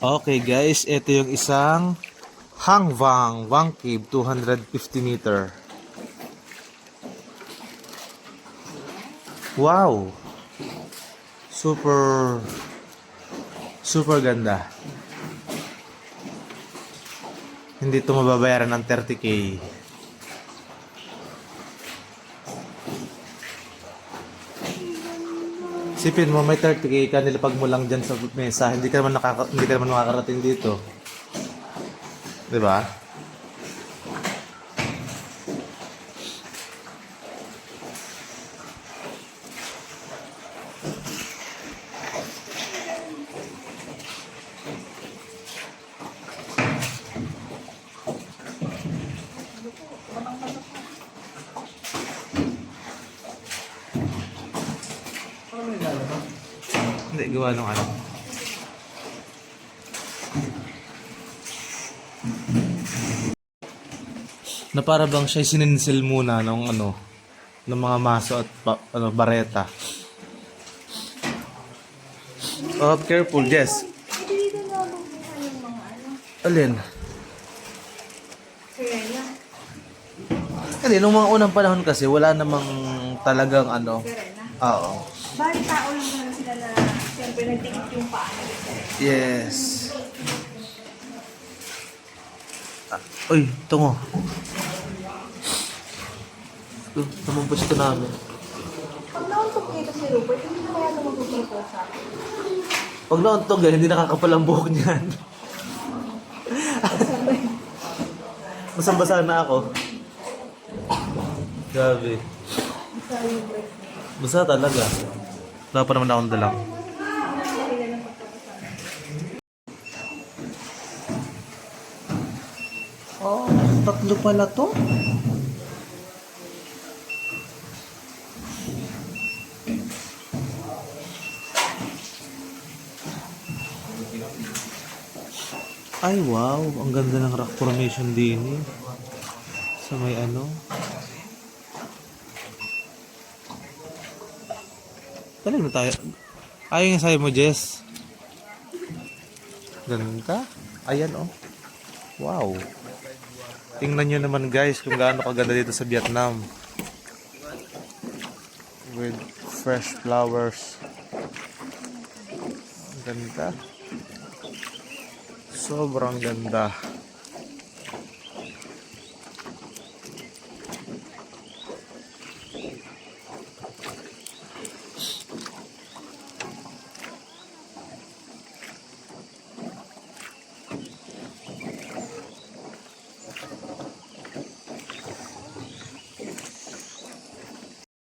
Okay guys, ito yung isang Hangvang Wang Cave 250 meter. Wow! Super super ganda. Hindi ito mababayaran ng 30k. Sipin mo may 30k ka nilapag mo lang dyan sa mesa, hindi ka naman makakarating dito. 'Di ba? Hindi gawa ng ano. Na para bang siya sininsil muna ng ano ng mga maso at bareta. Oh, careful, Jess. Hindi dito na mabubuhay yung mga ano. Alin? Sirena. Hindi, nung mga unang panahon kasi wala namang talagang ano. Sirena. Oo. Bali tao lang naman sila na siyempre nagtikit yung paa nila. Yes. Uy, tungo. Namumpos ito namin. Pag nauntog dito si Rupert, hindi na kaya ito magpupropose sa akin. Pag nauntog hindi nakakapal ang buhok niyan. Basang-basa na ako. Grabe. Basa talaga. Wala pa naman akong dalang. Oh, tatlo pala to. Ay wow, ang ganda ng rock formation din eh. Sa may ano. Talag na tayo. Ayaw yung sayo mo, Jess. Ganda. Ayan oh. Wow. Tingnan nyo naman guys kung gaano kaganda dito sa Vietnam. With fresh flowers. Ganda. Sobrang ganda.